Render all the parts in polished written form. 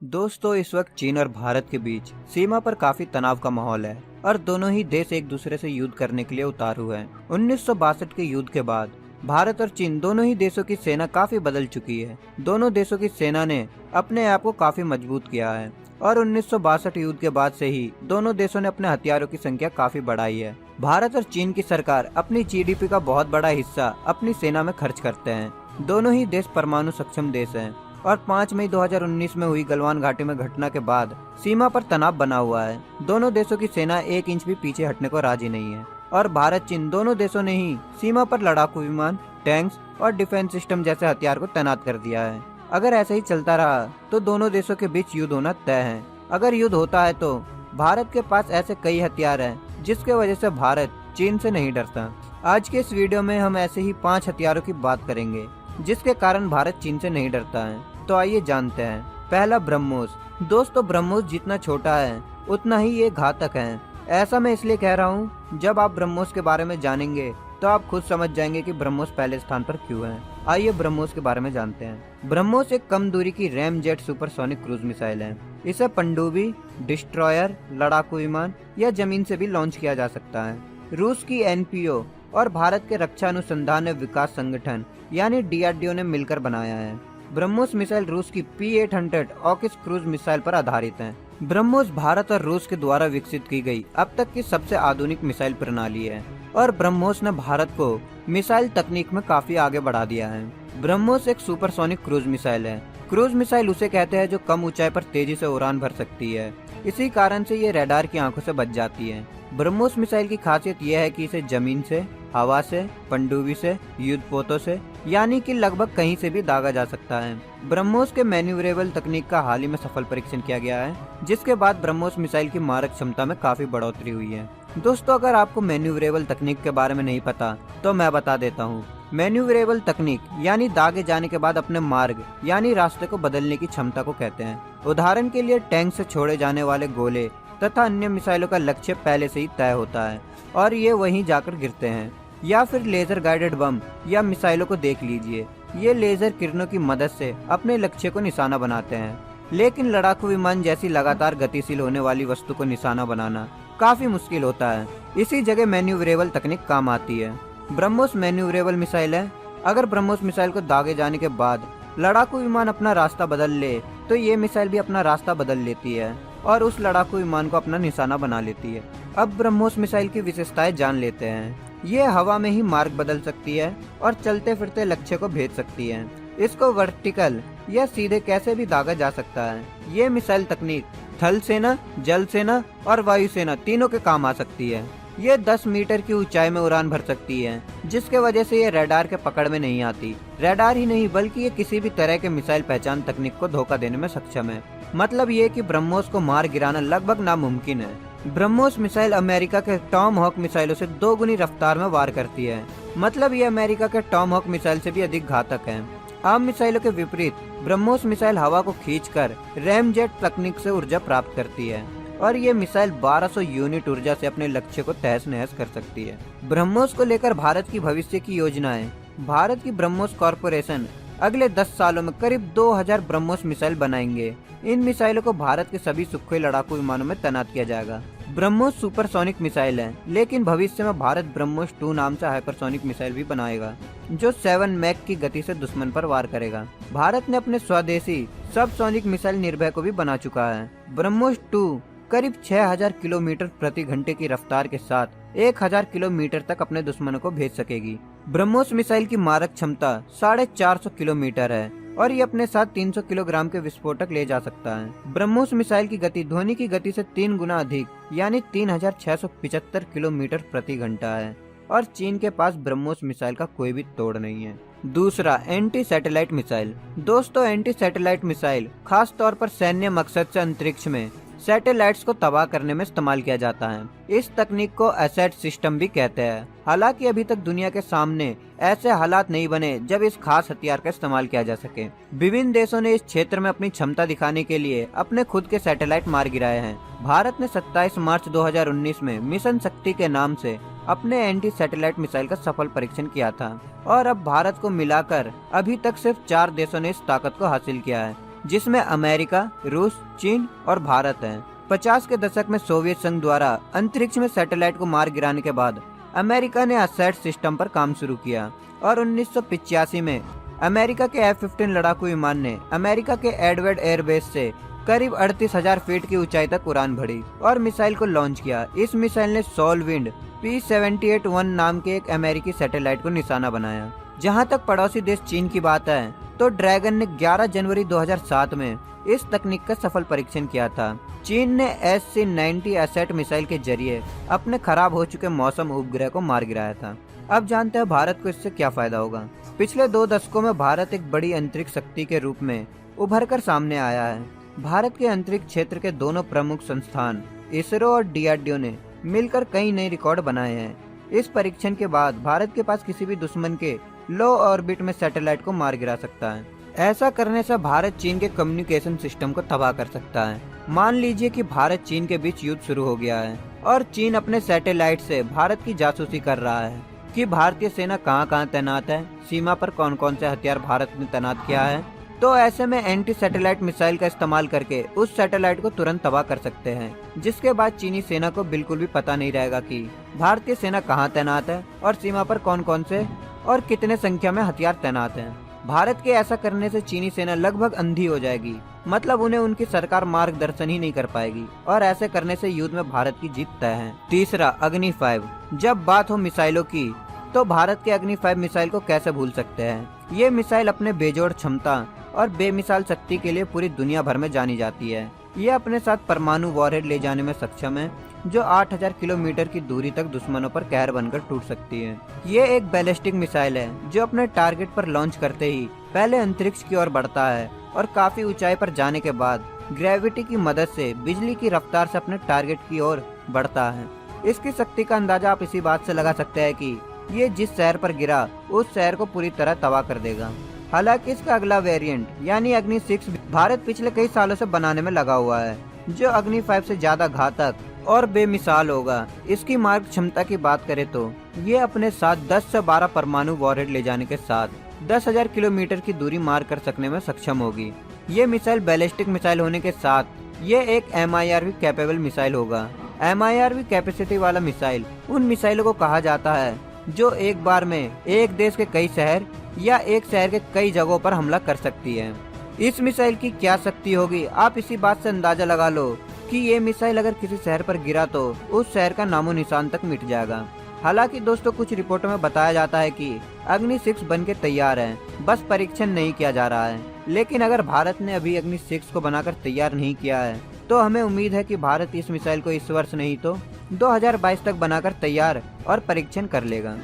दोस्तों, इस वक्त चीन और भारत के बीच सीमा पर काफी तनाव का माहौल है और दोनों ही देश एक दूसरे से युद्ध करने के लिए उतारू हैं। 1962 के युद्ध के बाद भारत और चीन दोनों ही देशों की सेना काफी बदल चुकी है। दोनों देशों की सेना ने अपने आप को काफी मजबूत किया है और 1962 युद्ध के बाद से ही दोनों देशों ने अपने हथियारों की संख्या काफी बढ़ाई है। भारत और चीन की सरकार अपनी जीडीपी का बहुत बड़ा हिस्सा अपनी सेना में खर्च करते हैं। दोनों ही देश परमाणु सक्षम देश हैं और 5 मई 2019 में हुई गलवान घाटी में घटना के बाद सीमा पर तनाव बना हुआ है। दोनों देशों की सेना 1 इंच भी पीछे हटने को राजी नहीं है और भारत चीन दोनों देशों ने ही सीमा पर लड़ाकू विमान, टैंक्स और डिफेंस सिस्टम जैसे हथियार को तैनात कर दिया है। अगर ऐसा ही चलता रहा तो दोनों देशों के बीच युद्ध होना तय है। अगर युद्ध होता है तो भारत के पास ऐसे कई हथियार हैं जिसके वजह से भारत चीन से नहीं डरता। आज के इस वीडियो में हम ऐसे ही 5 हथियारों की बात करेंगे जिसके कारण भारत चीन से नहीं डरता है। तो आइए जानते हैं। पहला, ब्रह्मोस। दोस्तों, ब्रह्मोस जितना छोटा है उतना ही ये घातक है। ऐसा मैं इसलिए कह रहा हूँ, जब आप ब्रह्मोस के बारे में जानेंगे तो आप खुद समझ जाएंगे कि ब्रह्मोस पहले स्थान पर क्यों है। आइए ब्रह्मोस के बारे में जानते हैं। ब्रह्मोस एक कम दूरी की RAM jet supersonic cruise missile है। इसे पनडुब्बी, डिस्ट्रॉयर, लड़ाकू विमान या जमीन से भी लॉन्च किया जा सकता है। रूस की एनपीओ और भारत के रक्षा अनुसंधान एवं विकास संगठन यानी डीआरडीओ ने मिलकर बनाया है। ब्रह्मोस मिसाइल रूस की P-800 ऑकिस क्रूज मिसाइल पर आधारित है। ब्रह्मोस भारत और रूस के द्वारा विकसित की गई अब तक की सबसे आधुनिक मिसाइल प्रणाली है और ब्रह्मोस ने भारत को मिसाइल तकनीक में काफी आगे बढ़ा दिया है। ब्रह्मोस एक सुपरसोनिक क्रूज मिसाइल है। क्रूज मिसाइल उसे कहते हैं जो कम ऊंचाई पर तेजी से उड़ान भर सकती है। इसी कारण से ये रडार की आंखों से बच जाती है। ब्रह्मोस मिसाइल की खासियत यह है कि इसे जमीन से, हवा से, पनडुब्बी से, युद्धपोतों से यानी कि लगभग कहीं से भी दागा जा सकता है। ब्रह्मोस के मैन्यूवरेबल तकनीक का हाल ही में सफल परीक्षण किया गया है, जिसके बाद ब्रह्मोस मिसाइल की मारक क्षमता में काफी बढ़ोतरी हुई है। दोस्तों, अगर आपको मैन्यूवरेबल तकनीक के बारे में नहीं पता तो मैं बता देता हूँ। मैन्यूवरेबल तकनीक यानी दागे जाने के बाद अपने मार्ग यानी रास्ते को बदलने की क्षमता को कहते हैं। उदाहरण के लिए टैंक से छोड़े जाने वाले गोले तथा अन्य मिसाइलों का लक्ष्य पहले से ही तय होता है और ये वहीं जाकर गिरते हैं। या फिर लेजर गाइडेड बम या मिसाइलों को देख लीजिए, ये लेजर किरणों की मदद से अपने लक्ष्य को निशाना बनाते हैं। लेकिन लड़ाकू विमान जैसी लगातार गतिशील होने वाली वस्तु को निशाना बनाना काफी मुश्किल होता है। इसी जगह मैन्यूवरेबल तकनीक काम आती है। ब्रह्मोस मैन्यूवरेबल मिसाइल है। अगर ब्रह्मोस मिसाइल को दागे जाने के बाद लड़ाकू विमान अपना रास्ता बदल ले तो ये मिसाइल भी अपना रास्ता बदल लेती है और उस लड़ाकू विमान को अपना निशाना बना लेती है। अब ब्रह्मोस मिसाइल की विशेषताएं जान लेते हैं। ये हवा में ही मार्ग बदल सकती है और चलते फिरते लक्ष्य को भेज सकती है। इसको वर्टिकल या सीधे कैसे भी दागा जा सकता है। ये मिसाइल तकनीक थल सेना, जल सेना और वायु सेना तीनों के काम आ सकती है। ये 10 मीटर की ऊंचाई में उड़ान भर सकती है, जिसके वजह से ये रडार के पकड़ में नहीं आती। रडार ही नहीं बल्कि ये किसी भी तरह के मिसाइल पहचान तकनीक को धोखा देने में सक्षम है। मतलब ये कि ब्रह्मोस को मार गिराना लगभग नामुमकिन है। ब्रह्मोस मिसाइल अमेरिका के टॉम हॉक मिसाइलों से 2 गुनी रफ्तार में वार करती है। मतलब ये अमेरिका के टॉम हॉक मिसाइल से भी अधिक घातक है। आम मिसाइलों के विपरीत ब्रह्मोस मिसाइल हवा को खींचकर रैम जेट तकनीक से ऊर्जा प्राप्त करती है और ये मिसाइल 1200 यूनिट ऊर्जा से अपने लक्ष्य को तहस नहस कर सकती है। ब्रह्मोस को लेकर भारत की भविष्य की योजनाएं। भारत की ब्रह्मोस कॉरपोरेशन अगले 10 सालों में करीब 2000 ब्रह्मोस मिसाइल बनाएंगे। इन मिसाइलों को भारत के सभी सुखोई लड़ाकू विमानों में तैनात किया जाएगा। ब्रह्मोस सुपरसोनिक मिसाइल है, लेकिन भविष्य में भारत ब्रह्मोस 2 नाम से हाइपरसोनिक मिसाइल भी बनाएगा, जो 7 मैक की गति से दुश्मन पर वार करेगा। भारत ने अपने स्वदेशी सबसोनिक मिसाइल निर्भय को भी बना चुका है। ब्रह्मोस 2 करीब 6000 किलोमीटर प्रति घंटे की रफ्तार के साथ 1000 किलोमीटर तक अपने दुश्मनों को भेज सकेगी। ब्रह्मोस मिसाइल की मारक क्षमता 450 किलोमीटर है और ये अपने साथ 300 किलोग्राम के विस्फोटक ले जा सकता है। ब्रह्मोस मिसाइल की गति ध्वनि की गति से 3 गुना अधिक यानी 3675 किलोमीटर प्रति घंटा है और चीन के पास ब्रह्मोस मिसाइल का कोई भी तोड़ नहीं है। दूसरा, एंटी सैटेलाइट मिसाइल। दोस्तों, एंटी सैटेलाइट मिसाइल खास तौर पर सैन्य मकसद से अंतरिक्ष में सैटेलाइट्स को तबाह करने में इस्तेमाल किया जाता है। इस तकनीक को एसेट सिस्टम भी कहते हैं। हालांकि अभी तक दुनिया के सामने ऐसे हालात नहीं बने जब इस खास हथियार का इस्तेमाल किया जा सके। विभिन्न देशों ने इस क्षेत्र में अपनी क्षमता दिखाने के लिए अपने खुद के सैटेलाइट मार गिराए हैं। भारत ने 27 मार्च 2019 में मिशन शक्ति के नाम से अपने एंटी सैटेलाइट मिसाइल का सफल परीक्षण किया था और अब भारत को मिलाकर अभी तक सिर्फ 4 देशों ने इस ताकत को हासिल किया है, जिसमें अमेरिका, रूस, चीन और भारत है। 50 के दशक में सोवियत संघ द्वारा अंतरिक्ष में सैटेलाइट को मार गिराने के बाद अमेरिका ने असैट सिस्टम पर काम शुरू किया और 1985 में अमेरिका के F-15 लड़ाकू विमान ने अमेरिका के एडवर्ड एयरबेस से करीब 38,000 फीट की ऊंचाई तक उड़ान भरी और मिसाइल को लॉन्च किया। इस मिसाइल ने सोलविंड P-78-1 नाम के एक अमेरिकी सैटेलाइट को निशाना बनाया। जहां तक पड़ोसी देश चीन की बात है तो ड्रैगन ने 11 जनवरी 2007 में इस तकनीक का सफल परीक्षण किया था। चीन ने SC-90 असैट मिसाइल के जरिए अपने खराब हो चुके मौसम उपग्रह को मार गिराया था। अब जानते हैं भारत को इससे क्या फायदा होगा। पिछले 2 दशकों में भारत एक बड़ी अंतरिक्ष शक्ति के रूप में उभर कर सामने आया है। भारत के अंतरिक्ष क्षेत्र के दोनों प्रमुख संस्थान इसरो और DRDO ने मिलकर कई नए रिकॉर्ड बनाए हैं। इस परीक्षण के बाद भारत के पास किसी भी दुश्मन के लो ऑर्बिट में सैटेलाइट को मार गिरा सकता है। ऐसा करने से भारत चीन के कम्युनिकेशन सिस्टम को तबाह कर सकता है। मान लीजिए कि भारत चीन के बीच युद्ध शुरू हो गया है और चीन अपने सैटेलाइट से भारत की जासूसी कर रहा है कि भारतीय सेना कहां तैनात है, सीमा पर कौन कौन से हथियार भारत ने तैनात किया है। तो ऐसे में एंटी सैटेलाइट मिसाइल का इस्तेमाल करके उस सैटेलाइट को तुरंत तबाह कर सकते हैं, जिसके बाद चीनी सेना को बिल्कुल भी पता नहीं रहेगा कि भारतीय सेना कहां तैनात है और सीमा पर कौन कौन से और कितने संख्या में हथियार तैनात हैं। भारत के ऐसा करने से चीनी सेना लगभग अंधी हो जाएगी, मतलब उन्हें उनकी सरकार मार्गदर्शन ही नहीं कर पाएगी और ऐसे करने से युद्ध में भारत की जीत तय है। तीसरा, अग्नि 5। जब बात हो मिसाइलों की तो भारत के अग्नि 5 मिसाइल को कैसे भूल सकते हैं। ये मिसाइल अपने बेजोड़ क्षमता और बेमिसाल शक्ति के लिए पूरी दुनिया भर में जानी जाती है। ये अपने साथ परमाणु वॉरहेड ले जाने में सक्षम है, जो 8,000 किलोमीटर की दूरी तक दुश्मनों पर कहर बनकर टूट सकती है। ये एक बैलिस्टिक मिसाइल है जो अपने टारगेट पर लॉन्च करते ही पहले अंतरिक्ष की ओर बढ़ता है और काफी ऊंचाई पर जाने के बाद ग्रेविटी की मदद से बिजली की रफ्तार से अपने टारगेट की ओर बढ़ता है। इसकी शक्ति का अंदाजा आप इसी बात से लगा सकते हैं कि ये जिस शहर पर गिरा उस शहर को पूरी तरह तबाह कर देगा। हालांकि इसका अगला वेरिएंट यानी अग्नि 6 भारत पिछले कई सालों से बनाने में लगा हुआ है, जो अग्नि 5 से ज्यादा घातक और बेमिसाल होगा। इसकी मार्ग क्षमता की बात करें तो ये अपने साथ 10 से 12 परमाणु वॉरहेड ले जाने के साथ 10,000 किलोमीटर की दूरी मार कर सकने में सक्षम होगी। ये मिसाइल बैलिस्टिक मिसाइल होने के साथ ये एक MIRV कैपेबल मिसाइल होगा। MIRV कैपेसिटी वाला मिसाइल उन मिसाइलों को कहा जाता है जो एक बार में एक देश के कई शहर या एक शहर के कई जगहों पर हमला कर सकती है। इस मिसाइल की क्या शक्ति होगी, आप इसी बात से अंदाजा लगा लो कि ये मिसाइल अगर किसी शहर पर गिरा तो उस शहर का नामो निशान तक मिट जाएगा। हालांकि दोस्तों, कुछ रिपोर्टों में बताया जाता है कि अग्नि 6 बन के तैयार है, बस परीक्षण नहीं किया जा रहा है। लेकिन अगर भारत ने अभी अग्नि 6 को बनाकर तैयार नहीं किया है तो हमें उम्मीद है कि भारत इस मिसाइल को इस वर्ष नहीं तो 2022 तक बनाकर तैयार और परीक्षण कर लेगा।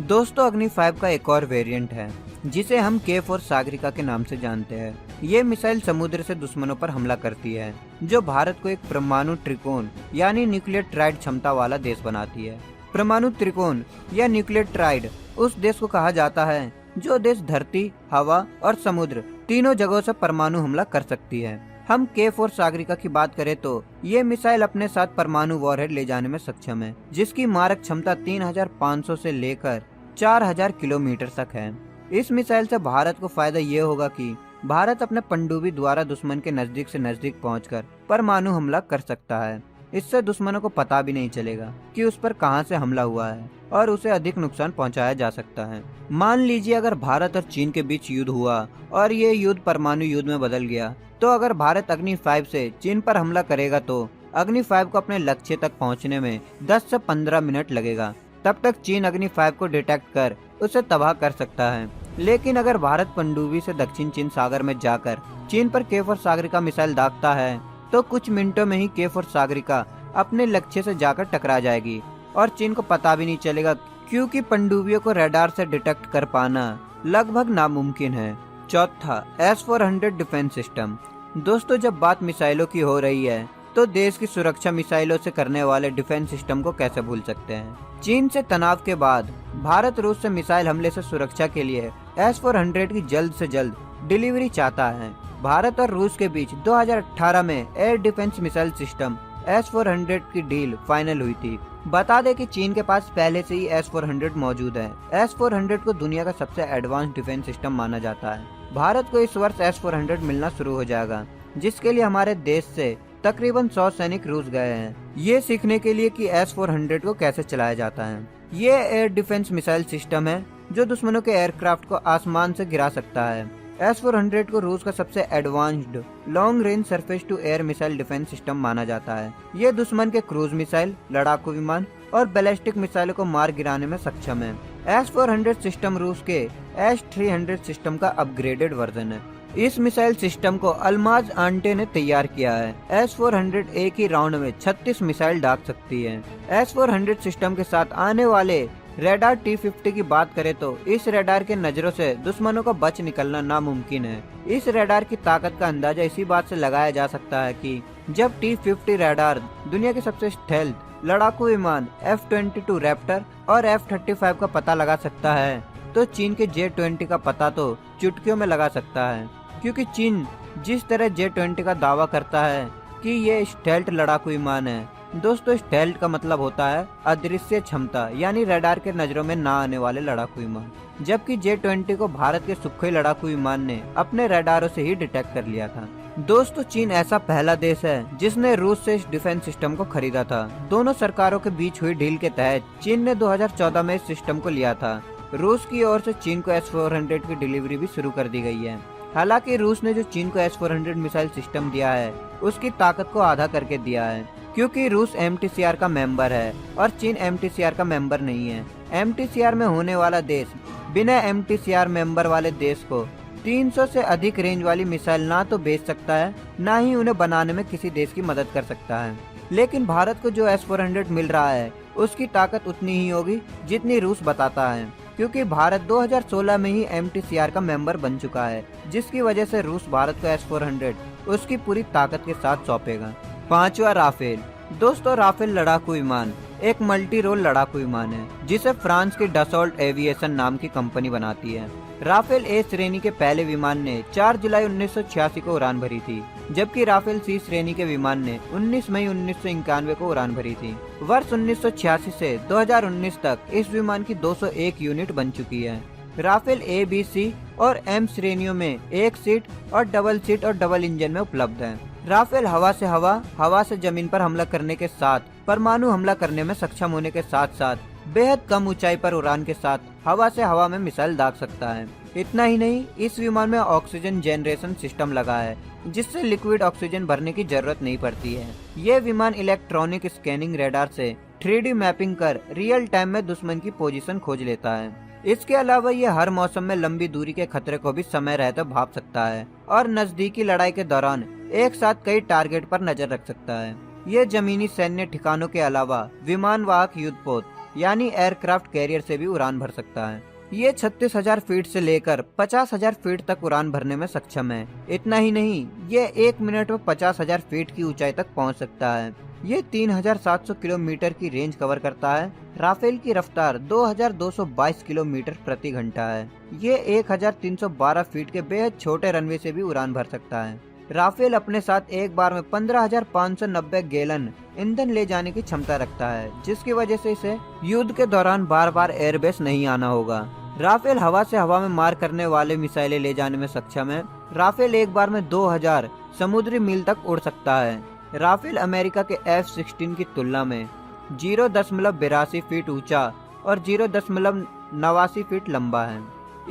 दोस्तों, अग्नि 5 का एक और वेरिएंट है जिसे हम K4 सागरिका के नाम से जानते हैं। ये मिसाइल समुद्र से दुश्मनों पर हमला करती है, जो भारत को एक परमाणु त्रिकोण यानी न्यूक्लियर ट्राइड क्षमता वाला देश बनाती है। परमाणु त्रिकोण या न्यूक्लियर ट्राइड उस देश को कहा जाता है जो देश धरती, हवा और समुद्र तीनों जगहों से परमाणु हमला कर सकती है। हम K4 सागरिका की बात करें तो ये मिसाइल अपने साथ परमाणु वॉरहेड ले जाने में सक्षम है, जिसकी मारक क्षमता 3,500 से लेकर 4,000 किलोमीटर तक है। इस मिसाइल से भारत को फायदा ये होगा कि भारत अपने पनडुब्बी द्वारा दुश्मन के नजदीक से नजदीक पहुंचकर परमाणु हमला कर सकता है। इससे दुश्मनों को पता भी नहीं चलेगा कि उस पर कहां से हमला हुआ है और उसे अधिक नुकसान पहुंचाया जा सकता है। मान लीजिए अगर भारत और चीन के बीच युद्ध हुआ और ये युद्ध परमाणु युद्ध में बदल गया, तो अगर भारत अग्नि 5 से चीन पर हमला करेगा तो अग्नि 5 को अपने लक्ष्य तक पहुंचने में 10 से 15 मिनट लगेगा। तब तक चीन अग्नि 5 को डिटेक्ट कर उसे तबाह कर सकता है। लेकिन अगर भारत पनडुब्बी से दक्षिण चीन सागर में जाकर चीन पर K4 सागरिका मिसाइल दागता है तो कुछ मिनटों में ही K4 सागरिका अपने लक्ष्य से जाकर टकरा जाएगी और चीन को पता भी नहीं चलेगा, क्योंकि पनडुब्बियों को रडार से डिटेक्ट कर पाना लगभग नामुमकिन है। चौथा, S-400 डिफेंस सिस्टम। दोस्तों, जब बात मिसाइलों की हो रही है तो देश की सुरक्षा मिसाइलों से करने वाले डिफेंस सिस्टम को कैसे भूल सकते हैं। चीन से तनाव के बाद भारत रूस से मिसाइल हमले से सुरक्षा के लिए S-400 की जल्द से जल्द डिलीवरी चाहता है। भारत और रूस के बीच 2018 में air defence missile system S-400 की डील फाइनल हुई थी। बता दें कि चीन के पास पहले से ही S-400 मौजूद है। S-400 को दुनिया का सबसे एडवांस डिफेंस सिस्टम माना जाता है। भारत को इस वर्ष S-400 मिलना शुरू हो जाएगा, जिसके लिए हमारे देश से तकरीबन 100 सैनिक रूस गए हैं, ये सीखने के लिए कि S-400 को कैसे चलाया जाता है। ये एयर डिफेंस मिसाइल सिस्टम है जो दुश्मनों के एयरक्राफ्ट को आसमान से गिरा सकता है। S-400 को रूस का सबसे advanced long range surface to air missile defence system माना जाता है। ये दुश्मन के क्रूज मिसाइल, लड़ाकू विमान और बैलिस्टिक मिसाइलों को मार गिराने में सक्षम है। S-400 सिस्टम रूस के S-300 सिस्टम का अपग्रेडेड वर्जन है। इस मिसाइल सिस्टम को अल्माज आंटे ने तैयार किया है। S-400 एक ही राउंड में 36 मिसाइल दाग सकती है। S-400 सिस्टम के साथ आने वाले रेडार T-50 की बात करें तो इस रेडार के नजरों से दुश्मनों का बच निकलना नामुमकिन है। इस रेडार की ताकत का अंदाजा इसी बात से लगाया जा सकता है कि जब T-50 रेडार दुनिया के सबसे स्टेल्थ लड़ाकू विमान F-22 रैप्टर और F-35 का पता लगा सकता है, तो चीन के J-20 का पता तो चुटकियों में लगा सकता है। क्योंकि चीन जिस तरह J-20 का दावा करता है कि ये स्टेल्थ लड़ाकू विमान है, दोस्तों स्टेल्थ का मतलब होता है अदृश्य क्षमता, यानी रडार के नजरों में ना आने वाले लड़ाकू विमान, जबकि J-20 को भारत के सुखोई लड़ाकू विमान ने अपने रडारों से ही डिटेक्ट कर लिया था। दोस्तों चीन ऐसा पहला देश है जिसने रूस से इस डिफेंस सिस्टम को खरीदा था। दोनों सरकारों के बीच हुई डील के तहत चीन ने 2014 में इस सिस्टम को लिया था। रूस की ओर से चीन को S-400 की डिलीवरी भी शुरू कर दी गई है। हालांकि रूस ने जो चीन को S-400 मिसाइल सिस्टम दिया है उसकी ताकत को आधा करके दिया है, क्योंकि रूस MTCR का मेंबर है और चीन MTCR का मेंबर नहीं है। MTCR में होने वाला देश बिना MTCR मेंबर वाले देश को 300 से अधिक रेंज वाली मिसाइल ना तो बेच सकता है, ना ही उन्हें बनाने में किसी देश की मदद कर सकता है। लेकिन भारत को जो S-400 मिल रहा है उसकी ताकत उतनी ही होगी जितनी रूस बताता है, क्योंकि भारत 2016 में ही MTCR का मेंबर बन चुका है, जिसकी वजह से रूस भारत को S-400 उसकी पूरी ताकत के साथ सौंपेगा। पांचवा, राफेल। दोस्तों राफेल लड़ाकू विमान एक मल्टी रोल लड़ाकू विमान है जिसे फ्रांस की डसॉल्ट एविएशन नाम की कंपनी बनाती है। राफेल ए श्रेणी के पहले विमान ने 4 जुलाई 1986 को उड़ान भरी थी, जबकि राफेल सी श्रेणी के विमान ने 19 मई 1991 को उड़ान भरी थी। वर्ष 1986 से 2019 तक इस विमान की 201 यूनिट बन चुकी है। राफेल ए, बी, सी और एम श्रेणियों में एक सीट और डबल सीट और डबल इंजन में उपलब्ध है। राफेल हवा से हवा, हवा से जमीन पर हमला करने के साथ परमाणु हमला करने में सक्षम होने के साथ साथ बेहद कम ऊंचाई पर उड़ान के साथ हवा से हवा में मिसाइल दाग सकता है। इतना ही नहीं, इस विमान में ऑक्सीजन जनरेशन सिस्टम लगा है, जिससे लिक्विड ऑक्सीजन भरने की जरूरत नहीं पड़ती है। ये विमान इलेक्ट्रॉनिक स्कैनिंग रेडार से 3D मैपिंग कर रियल टाइम में दुश्मन की पोजीशन खोज लेता है। इसके अलावा ये हर मौसम में लंबी दूरी के खतरे को भी समय रहते भाप सकता है और नजदीकी लड़ाई के दौरान एक साथ कई टारगेट पर नजर रख सकता है। ये जमीनी सैन्य ठिकानों के अलावा विमान वाहक युद्धपोत यानी एयरक्राफ्ट कैरियर से भी उड़ान भर सकता है। ये 36,000 फीट से लेकर 50,000 फीट तक उड़ान भरने में सक्षम है। इतना ही नहीं, ये 1 मिनट में 50,000 फीट की ऊंचाई तक पहुंच सकता है। ये 3,700 किलोमीटर की रेंज कवर करता है। राफेल की रफ्तार 2,222 किलोमीटर प्रति घंटा है। ये 1,312 फीट के बेहद छोटे रनवे से भी उड़ान भर सकता है। राफेल अपने साथ एक बार में 15,590 गैलन ईंधन ले जाने की क्षमता रखता है, जिसकी वजह से इसे युद्ध के दौरान बार बार एयरबेस नहीं आना होगा। राफेल हवा से हवा में मार करने वाले मिसाइलें ले जाने में सक्षम है। राफेल एक बार में 2000 समुद्री मील तक उड़ सकता है। राफेल अमेरिका के F-16 की तुलना में 0.82 फीट ऊंचा और 0.89 फीट लंबा है।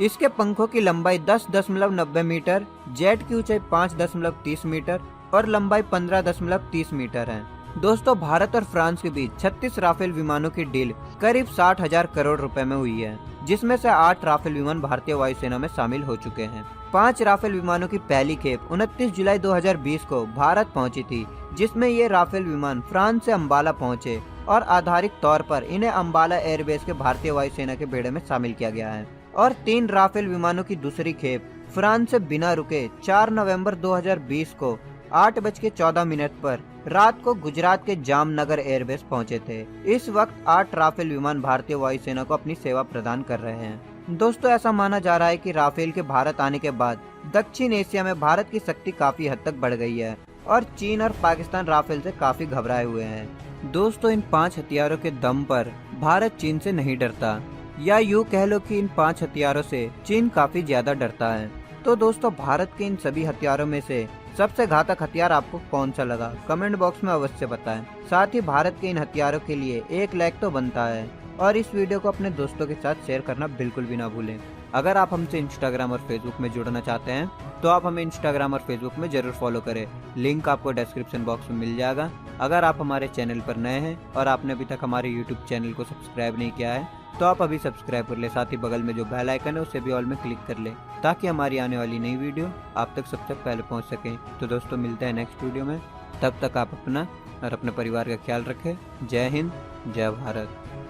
इसके पंखों की लंबाई 10.90 मीटर, जेट की ऊंचाई 5.30 मीटर और लंबाई 15.30 मीटर है। दोस्तों भारत और फ्रांस के बीच 36 राफेल विमानों की डील करीब 60,000 करोड़ रुपए में हुई है, जिसमें से 8 राफेल विमान भारतीय वायुसेना में शामिल हो चुके हैं। 5 राफेल विमानों की पहली खेप 29 जुलाई 2020 को भारत पहुंची थी, जिसमें ये राफेल विमान फ्रांस से अम्बाला पहुंचे और आधारिक तौर पर इन्हें अम्बाला एयरबेस के भारतीय वायुसेना के बेड़े में शामिल किया गया है। और 3 राफेल विमानों की दूसरी खेप फ्रांस से बिना रुके 4 नवंबर 2020 को 8:14 पर रात को गुजरात के जामनगर एयरबेस पहुंचे थे। इस वक्त 8 राफेल विमान भारतीय वायुसेना को अपनी सेवा प्रदान कर रहे हैं। दोस्तों ऐसा माना जा रहा है कि राफेल के भारत आने के बाद दक्षिण एशिया में भारत की शक्ति काफी हद तक बढ़ गई है और चीन और पाकिस्तान राफेल से काफी घबराए हुए हैं। दोस्तों इन 5 हथियारों के दम पर भारत चीन से नहीं डरता, या यूँ कह लो कि इन 5 हथियारों से चीन काफी ज्यादा डरता है। तो दोस्तों, भारत के इन सभी हथियारों में से सबसे घातक हथियार आपको कौन सा लगा, कमेंट बॉक्स में अवश्य बताएं। साथ ही भारत के इन हथियारों के लिए एक लाइक तो बनता है और इस वीडियो को अपने दोस्तों के साथ शेयर करना बिल्कुल भी ना भूलें। अगर आप हमसे इंस्टाग्राम और फेसबुक में जुड़ना चाहते हैं तो आप हमें इंस्टाग्राम और फेसबुक में जरूर फॉलो करें, लिंक आपको डिस्क्रिप्शन बॉक्स में मिल जाएगा। अगर आप हमारे चैनल पर नए हैं और आपने अभी तक हमारे यूट्यूब चैनल को सब्सक्राइब नहीं किया है तो आप अभी सब्सक्राइब कर ले, साथ ही बगल में जो बेल आइकन है उसे भी ऑल में क्लिक कर ले, ताकि हमारी आने वाली नई वीडियो आप तक सबसे पहले पहुंच सके। तो दोस्तों, मिलते हैं नेक्स्ट वीडियो में, तब तक आप अपना और अपने परिवार का ख्याल रखें। जय हिंद, जय भारत।